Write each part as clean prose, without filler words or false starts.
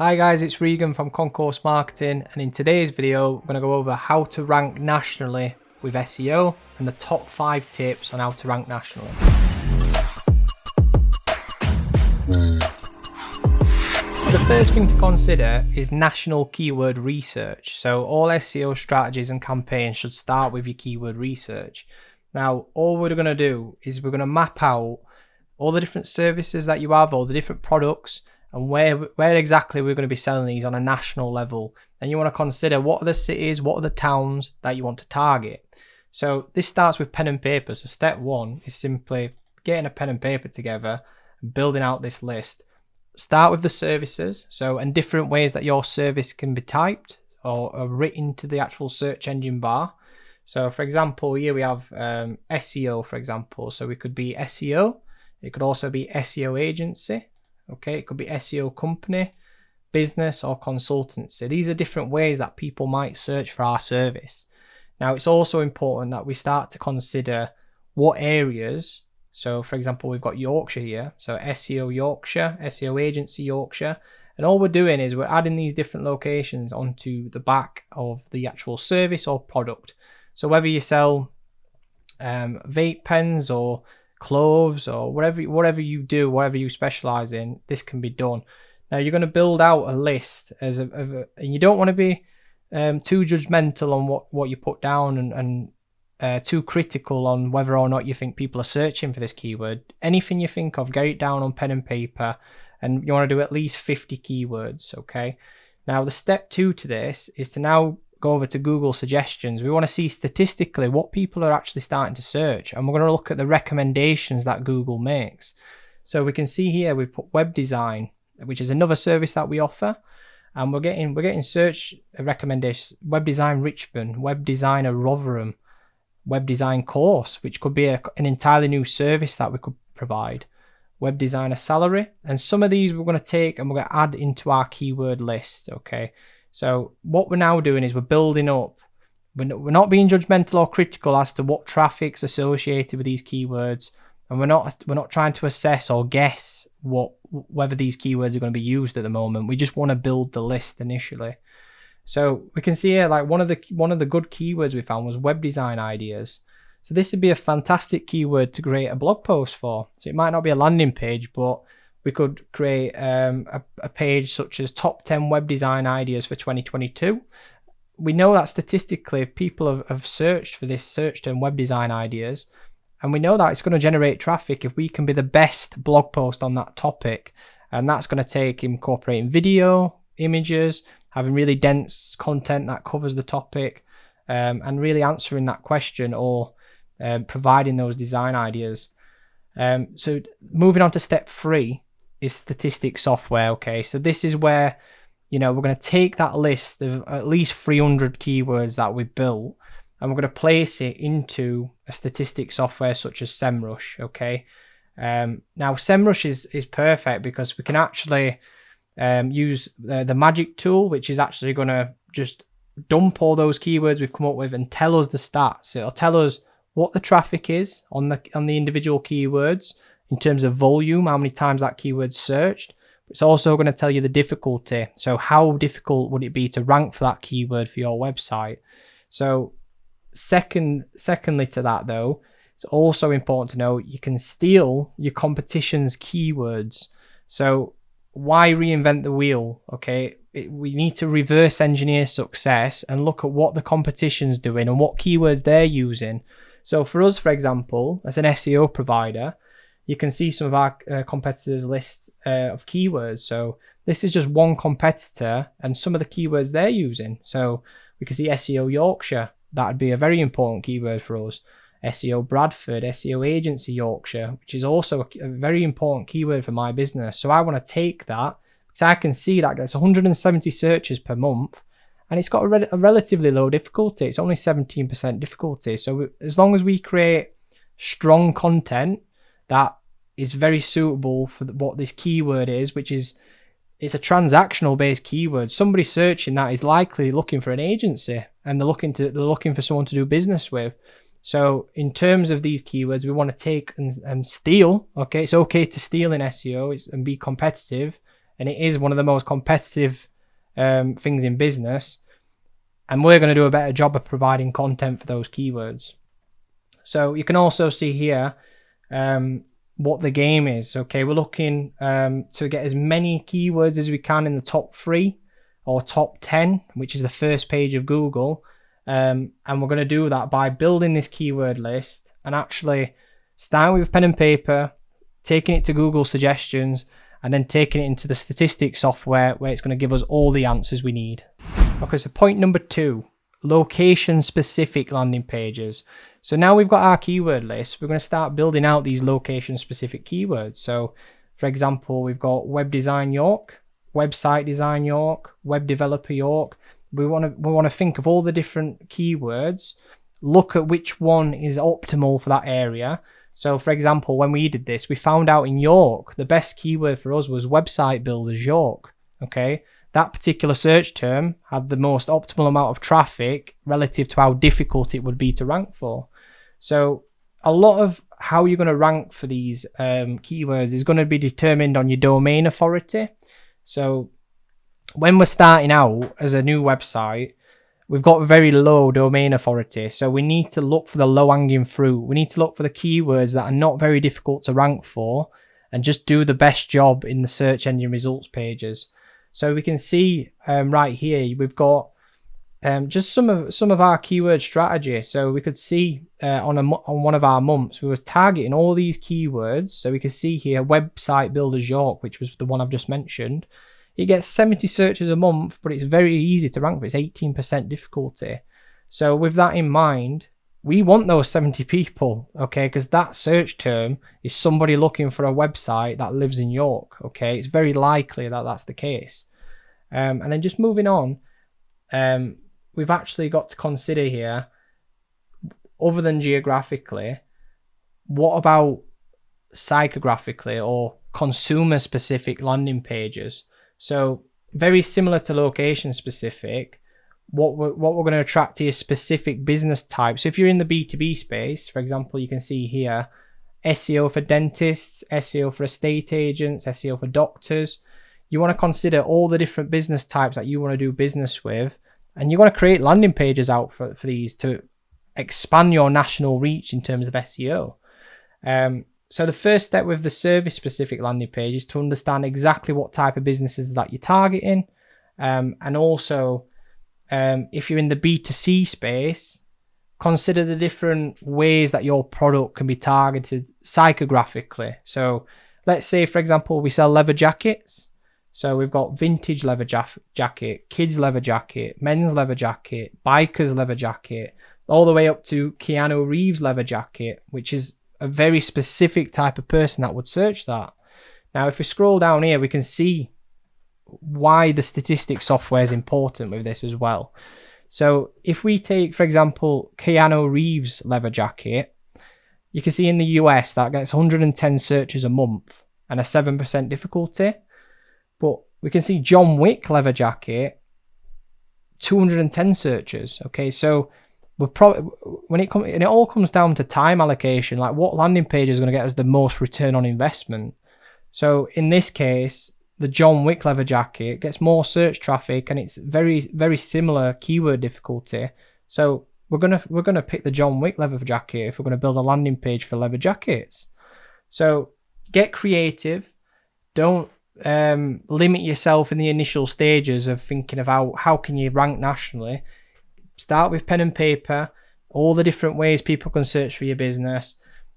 Hi guys, it's Regan from Concourse Marketing, and in today's video we're going to go over how to rank nationally with SEO and the top 5 tips on how to rank nationally. So the first thing to consider is national keyword research. So all SEO strategies and campaigns should start with your keyword research. Now all we're going to do is we're going to map out all the different services that you have, all the different products, and where exactly we're going to be selling these on a national level. And you want to consider what are the cities, what are the towns that you want to target. So this starts with pen and paper. So step one is simply getting a pen and paper together and building out this list. Start with the services, and different ways that your service can be typed or written to the actual search engine bar. So for example, here we have SEO, for example. So it could be SEO. It could also be SEO agency. Okay, it could be SEO company, business, or consultancy. These are different ways that people might search for our service. Now, it's also important that we start to consider what areas. So, for example, we've got Yorkshire here. So, SEO Yorkshire, SEO agency Yorkshire. And all we're doing is we're adding these different locations onto the back of the actual service or product. So, whether you sell vape pens or clothes or whatever you do, whatever you specialize in, this can be done. Now you're going to build out a list and you don't want to be too judgmental on what you put down and too critical on whether or not you think people are searching for this keyword. Anything you think of, get it down on pen and paper, and you want to do at least 50 keywords. Okay, now the step 2 to this is to now go over to Google suggestions. We want to see statistically what people are actually starting to search, and we're going to look at the recommendations that Google makes. So we can see here we put web design, which is another service that we offer, and we're getting search recommendations: web design Richmond, web designer Rotherham, web design course, which could be an entirely new service that we could provide, web designer salary. And some of these we're going to take and we're going to add into our keyword list. Okay, so what we're now doing is we're building up. We're not being judgmental or critical as to what traffic's associated with these keywords, and we're not trying to assess or guess whether these keywords are going to be used at the moment. We just want to build the list initially. So we can see here, like one of the good keywords we found was web design ideas. So this would be a fantastic keyword to create a blog post for. So it might not be a landing page, but we could create a page such as top 10 web design ideas for 2022. We know that statistically people have searched for this search term, web design ideas, and we know that it's going to generate traffic if we can be the best blog post on that topic. And that's going to take incorporating video, images, having really dense content that covers the topic, and really answering that question or providing those design ideas. So moving on to step 3 is Statistic software. Okay, so this is where we're going to take that list of at least 300 keywords that we've built, and we're going to place it into a statistic software such as SEMrush. Okay, now SEMrush is perfect because we can actually use the magic tool, which is actually going to just dump all those keywords we've come up with and tell us the stats. It'll tell us what the traffic is on the individual keywords in terms of volume, how many times that keyword's searched. It's also going to tell you the difficulty. So how difficult would it be to rank for that keyword for your website? So secondly to that though, it's also important to know you can steal your competition's keywords. So why reinvent the wheel? Okay, we need to reverse engineer success and look at what the competition's doing and what keywords they're using. So for us, for example, as an SEO provider, you can see some of our competitors' list of keywords. So this is just one competitor and some of the keywords they're using. So we can see SEO Yorkshire. That would be a very important keyword for us. SEO Bradford, SEO agency Yorkshire, which is also a very important keyword for my business. So I want to take that because I can see that gets 170 searches per month, and it's got a relatively low difficulty. It's only 17% difficulty. So as long as we create strong content that is very suitable for what this keyword is, which is it's a transactional based keyword. Somebody searching that is likely looking for an agency, and they're looking for someone to do business with. So in terms of these keywords, we want to take and steal. Okay, it's okay to steal in SEO and be competitive and it is one of the most competitive things in business. And we're going to do a better job of providing content for those keywords. So you can also see here what the game is. Okay, we're looking to get as many keywords as we can in the top 3 or top 10, which is the first page of Google. And we're going to do that by building this keyword list and actually starting with pen and paper, taking it to Google suggestions, and then taking it into the Statistic software where it's going to give us all the answers we need. Okay, so point number 2, location-specific landing pages. So now we've got our keyword list, we're going to start building out these location-specific keywords. So, for example, we've got web design York, website design York, web developer York. We want to think of all the different keywords, look at which one is optimal for that area. So, for example, when we did this, we found out in York, the best keyword for us was website builders York. Okay, that particular search term had the most optimal amount of traffic relative to how difficult it would be to rank for. So, a lot of how you're going to rank for these keywords is going to be determined on your domain authority. So, when we're starting out as a new website, we've got very low domain authority. So we need to look for the low hanging fruit. We need to look for the keywords that are not very difficult to rank for and just do the best job in the search engine results pages. So we can see right here, we've got just some of our keyword strategy. So we could see on one of our months, we was targeting all these keywords. So we can see here, website builders York, which was the one I've just mentioned. It gets 70 searches a month, but it's very easy to rank for. It's 18% difficulty. So with that in mind, we want those 70 people, okay? Because that search term is somebody looking for a website that lives in York, okay? It's very likely that that's the case. And then just moving on, we've actually got to consider here, other than geographically, what about psychographically or consumer-specific landing pages? So very similar to location specific, what we're going to attract here is specific business types. So if you're in the B2B space, for example, you can see here, SEO for dentists, SEO for estate agents, SEO for doctors. You want to consider all the different business types that you want to do business with, and you want to create landing pages out for these to expand your national reach in terms of SEO. So the first step with the service-specific landing page is to understand exactly what type of businesses that you're targeting. And also, if you're in the B2C space, consider the different ways that your product can be targeted psychographically. So let's say, for example, we sell leather jackets. So we've got vintage leather jacket, kids leather jacket, men's leather jacket, bikers leather jacket, all the way up to Keanu Reeves leather jacket, which is a very specific type of person that would search that. Now, if we scroll down here, we can see why the Statistic software is important with this as well. So if we take, for example, Keanu Reeves leather jacket, you can see in the US that gets 110 searches a month and a 7% difficulty. But we can see John Wick leather jacket, 210 searches. Okay, so we're probably, and it all comes down to time allocation, like what landing page is going to get us the most return on investment. So in this case, the John Wick leather jacket gets more search traffic and it's very, very similar keyword difficulty. So we're gonna pick the John Wick leather jacket if we're going to build a landing page for leather jackets. So get creative. Don't limit yourself in the initial stages of thinking about how can you rank nationally. Start with pen and paper, all the different ways people can search for your business.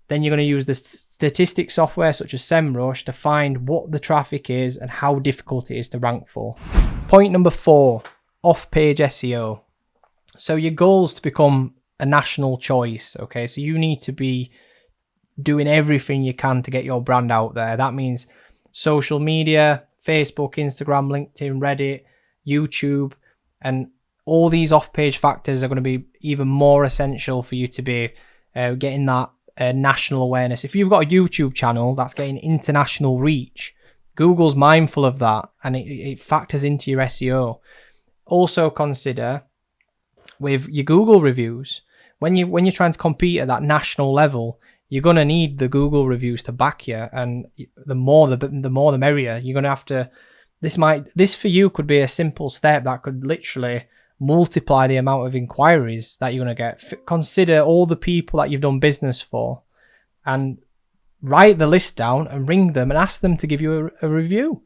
Then you're going to use the statistic software such as SEMrush to find what the traffic is and how difficult it is to rank for. Point number 4, off-page SEO. So your goal is to become a national choice, okay? So you need to be doing everything you can to get your brand out there. That means social media, Facebook, Instagram, LinkedIn, Reddit, YouTube, and all these off-page factors are going to be even more essential for you to be getting that national awareness. If you've got a YouTube channel that's getting international reach, Google's mindful of that and it factors into your SEO. Also consider with your Google reviews, when you're trying to compete at that national level, you're going to need the Google reviews to back you, and the more the merrier. You're going to have to this for you could be a simple step that could literally multiply the amount of inquiries that you're going to get. Consider all the people that you've done business for and write the list down and ring them and ask them to give you a review.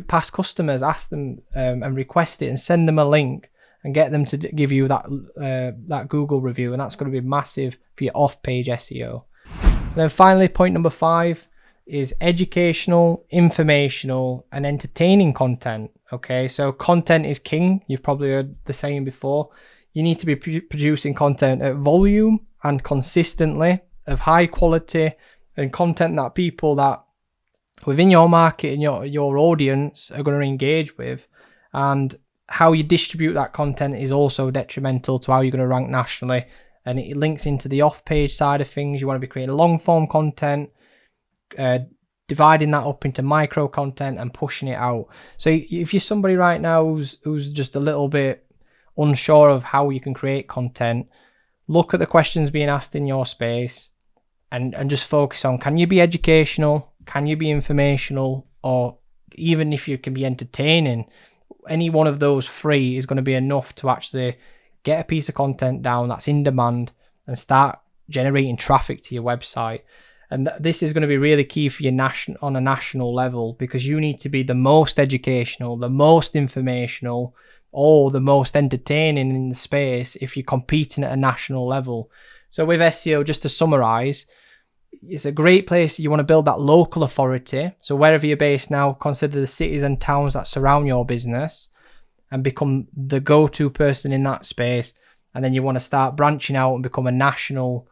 Past customers, ask them and request it and send them a link and get them to give you that Google review, and that's going to be massive for your off-page SEO. And then finally, point number 5 is educational, informational, and entertaining content. Okay, so content is king. You've probably heard the saying before. You need to be producing content at volume and consistently, of high quality, and content that people that within your market and your audience are going to engage with. And how you distribute that content is also detrimental to how you're going to rank nationally, and it links into the off-page side of things. You want to be creating long-form content, dividing that up into micro content and pushing it out. So if you're somebody right now who's just a little bit unsure of how you can create content, look at the questions being asked in your space and just focus on, can you be educational, can you be informational, or even if you can be entertaining. Any one of those 3 is going to be enough to actually get a piece of content down that's in demand and start generating traffic to your website. And this is going to be really key for your on a national level, because you need to be the most educational, the most informational, or the most entertaining in the space if you're competing at a national level. So with SEO, just to summarize, it's a great place. You want to build that local authority. So wherever you're based now, consider the cities and towns that surround your business and become the go-to person in that space. And then you want to start branching out and become a national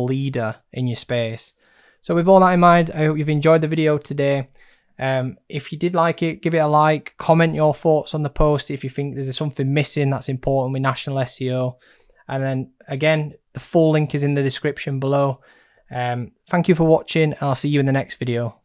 leader in your space. So with all that in mind, I hope you've enjoyed the video today. If you did like it, give it a like, comment your thoughts on the post if you think there's something missing that's important with national SEO. And then again, the full link is in the description below. Thank you for watching, and I'll see you in the next video.